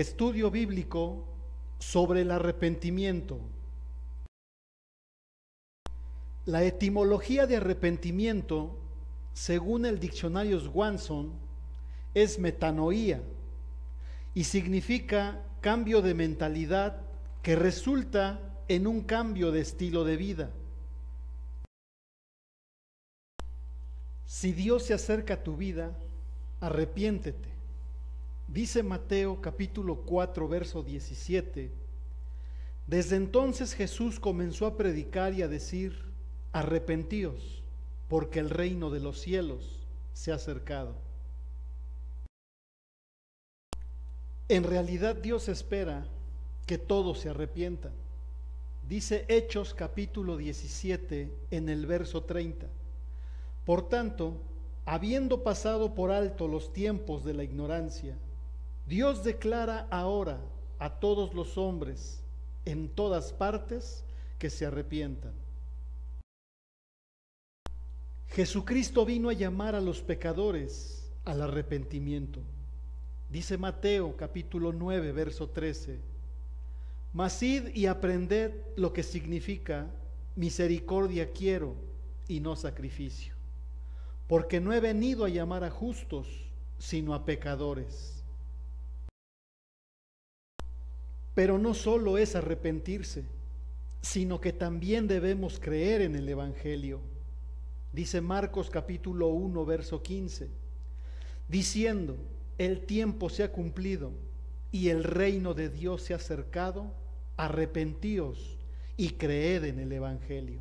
Estudio bíblico sobre el arrepentimiento. La etimología de arrepentimiento, según el diccionario Swanson, es metanoía y significa cambio de mentalidad que resulta en un cambio de estilo de vida. Si Dios se acerca a tu vida, arrepiéntete. Dice Mateo capítulo 4, verso 17. Desde entonces Jesús comenzó a predicar y a decir: arrepentíos, porque el reino de los cielos se ha acercado. En realidad Dios espera que todos se arrepientan. Dice Hechos capítulo 17 en el verso 30. Por tanto, habiendo pasado por alto los tiempos de la ignorancia, Dios declara ahora a todos los hombres en todas partes que se arrepientan. Jesucristo vino a llamar a los pecadores al arrepentimiento. Dice Mateo capítulo 9, verso 13. Mas id y aprended lo que significa misericordia quiero y no sacrificio, porque no he venido a llamar a justos, sino a pecadores. Pero no solo es arrepentirse, sino que también debemos creer en el Evangelio. Dice Marcos capítulo 1, verso 15, diciendo: el tiempo se ha cumplido y el reino de Dios se ha acercado, arrepentíos y creed en el Evangelio.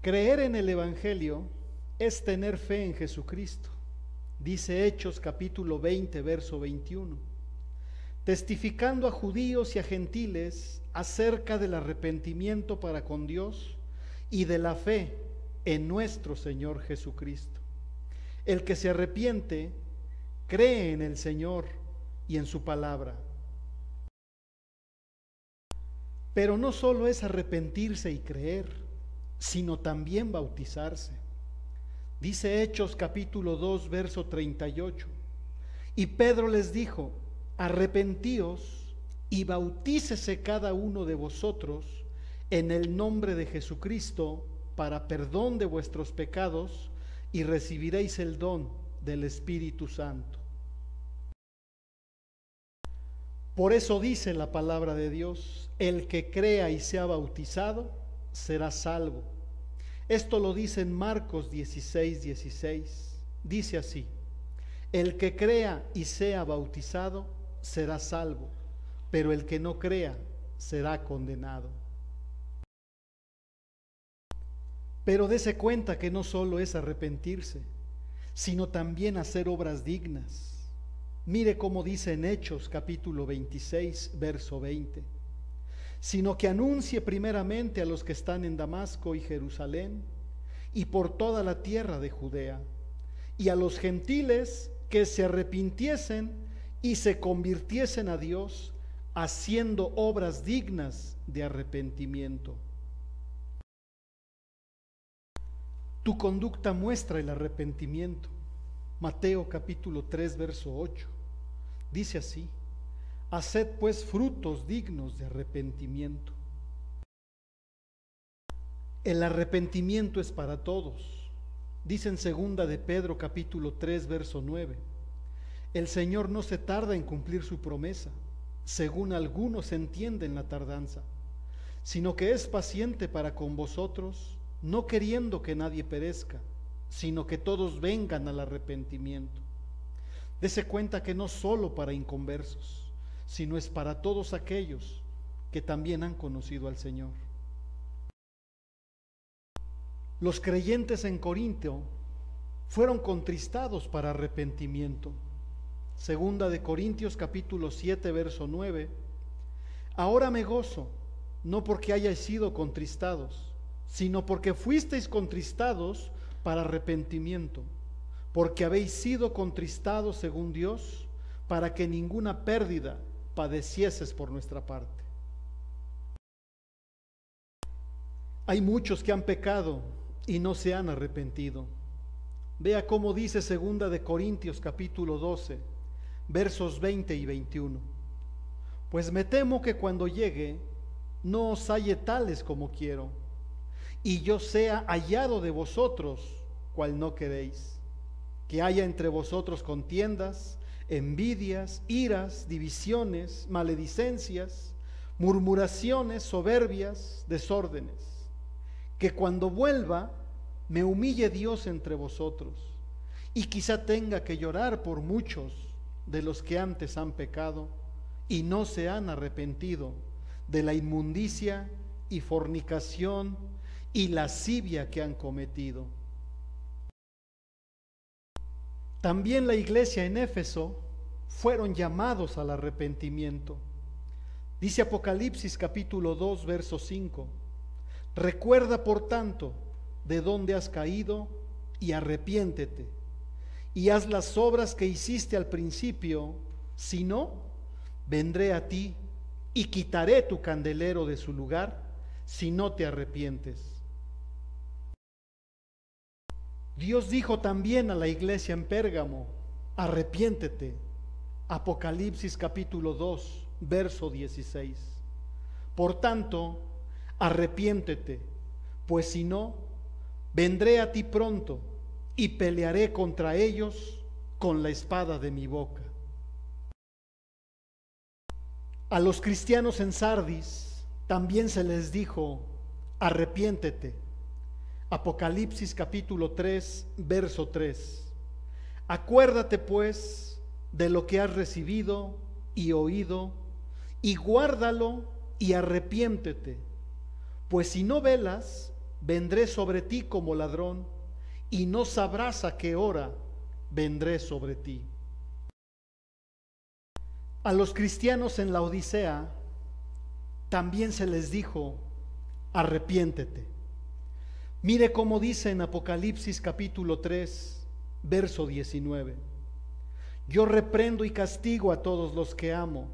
Creer en el Evangelio es tener fe en Jesucristo. Dice Hechos capítulo 20, verso 21. Testificando a judíos y a gentiles acerca del arrepentimiento para con Dios y de la fe en nuestro Señor Jesucristo. El que se arrepiente cree en el Señor y en su palabra. Pero no solo es arrepentirse y creer, sino también bautizarse. Dice Hechos capítulo 2, verso 38. Y Pedro les dijo: arrepentíos y bautícese cada uno de vosotros en el nombre de Jesucristo para perdón de vuestros pecados, y recibiréis el don del Espíritu Santo. Por eso dice la palabra de Dios: el que crea y sea bautizado será salvo. Esto lo dice en Marcos 16, 16. Dice así: el que crea y sea bautizado será salvo, pero el que no crea será condenado. Pero dése cuenta que no solo es arrepentirse, sino también hacer obras dignas. Mire cómo dice en Hechos capítulo 26, verso 20. Sino que anuncie primeramente a los que están en Damasco y Jerusalén y por toda la tierra de Judea, y a los gentiles que se arrepintiesen y se convirtiesen a Dios, haciendo obras dignas de arrepentimiento. Tu conducta muestra el arrepentimiento. Mateo capítulo 3, verso 8. Dice así: haced pues frutos dignos de arrepentimiento. El arrepentimiento es para todos. Dice en segunda de Pedro capítulo 3, verso 9. El Señor no se tarda en cumplir su promesa, según algunos entienden la tardanza, sino que es paciente para con vosotros, no queriendo que nadie perezca, sino que todos vengan al arrepentimiento. Dese cuenta que no solo para inconversos, sino es para todos aquellos que también han conocido al Señor. Los creyentes en Corinto fueron contristados para arrepentimiento. Segunda de Corintios capítulo 7, verso 9. Ahora me gozo, no porque hayáis sido contristados, sino porque fuisteis contristados para arrepentimiento, porque habéis sido contristados según Dios, para que ninguna pérdida padecieses por nuestra parte. Hay muchos que han pecado y no se han arrepentido. Vea cómo dice segunda de Corintios capítulo 12, versos 20 y 21. Pues me temo que cuando llegue no os halle tales como quiero, y yo sea hallado de vosotros, cual no queréis, que haya entre vosotros contiendas, envidias, iras, divisiones, maledicencias, murmuraciones, soberbias, desórdenes, que cuando vuelva me humille Dios entre vosotros, y quizá tenga que llorar por muchos de los que antes han pecado y no se han arrepentido de la inmundicia y fornicación y lascivia que han cometido. También la iglesia en Éfeso fueron llamados al arrepentimiento. Dice Apocalipsis capítulo 2, verso 5: recuerda por tanto de dónde has caído y arrepiéntete, y haz las obras que hiciste al principio, si no, vendré a ti y quitaré tu candelero de su lugar si no te arrepientes. Dios dijo también a la iglesia en Pérgamo: arrepiéntete. Apocalipsis capítulo 2, verso 16. Por tanto, arrepiéntete, pues si no, vendré a ti pronto y pelearé contra ellos con la espada de mi boca. A los cristianos en Sardis también se les dijo: arrepiéntete. Apocalipsis capítulo 3, verso 3. Acuérdate pues de lo que has recibido y oído, y guárdalo y arrepiéntete, pues si no velas, vendré sobre ti como ladrón, y no sabrás a qué hora vendré sobre ti. A los cristianos en la Odisea también se les dijo: arrepiéntete. Mire cómo dice en Apocalipsis capítulo 3, verso 19: yo reprendo y castigo a todos los que amo,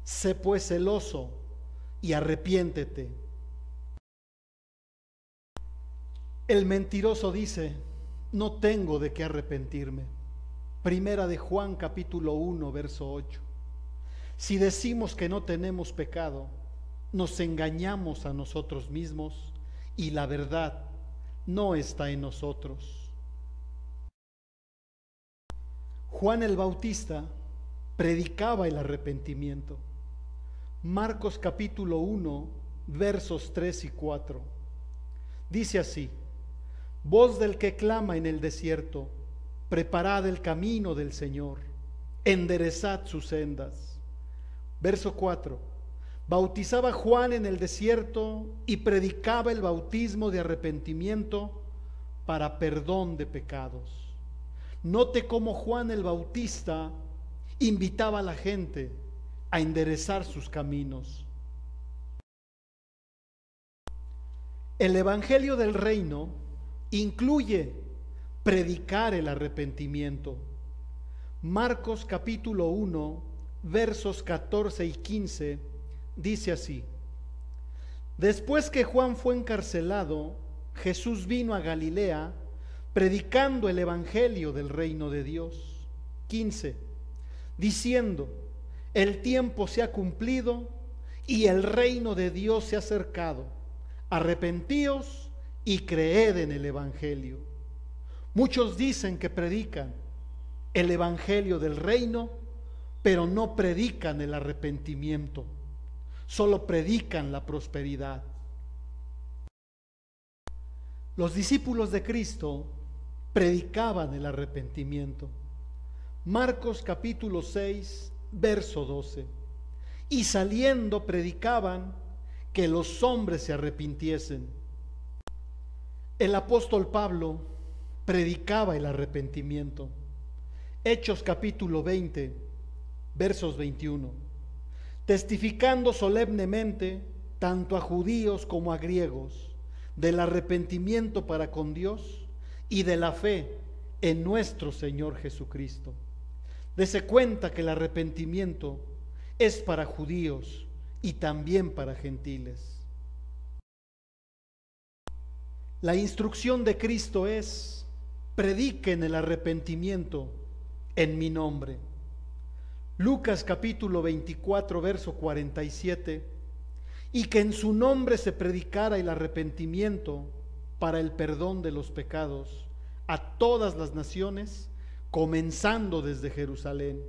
sé pues celoso y arrepiéntete. El mentiroso dice: no tengo de qué arrepentirme. Primera de Juan capítulo 1, verso 8. Si decimos que no tenemos pecado, nos engañamos a nosotros mismos y la verdad no está en nosotros. Juan el Bautista predicaba el arrepentimiento. Marcos capítulo 1, versos 3 y 4. Dice así: voz del que clama en el desierto, preparad el camino del Señor, enderezad sus sendas. Verso 4: bautizaba Juan en el desierto y predicaba el bautismo de arrepentimiento para perdón de pecados. Note cómo Juan el Bautista invitaba a la gente a enderezar sus caminos. El Evangelio del Reino incluye predicar el arrepentimiento. Marcos capítulo 1, versos 14 y 15 dice así: después que Juan fue encarcelado, Jesús vino a Galilea predicando el evangelio del reino de Dios. 15, diciendo: el tiempo se ha cumplido y el reino de Dios se ha acercado. Arrepentíos y creed en el evangelio. Muchos dicen que predican el evangelio del reino, pero no predican el arrepentimiento, solo predican la prosperidad. Los discípulos de Cristo predicaban el arrepentimiento. Marcos capítulo 6, verso 12. Y saliendo predicaban que los hombres se arrepintiesen. El apóstol Pablo predicaba el arrepentimiento. Hechos capítulo 20, versos 21. Testificando solemnemente tanto a judíos como a griegos del arrepentimiento para con Dios y de la fe en nuestro Señor Jesucristo. Dese cuenta que el arrepentimiento es para judíos y también para gentiles. La instrucción de Cristo es: prediquen el arrepentimiento en mi nombre. Lucas capítulo 24, verso 47, y que en su nombre se predicara el arrepentimiento para el perdón de los pecados a todas las naciones, comenzando desde Jerusalén.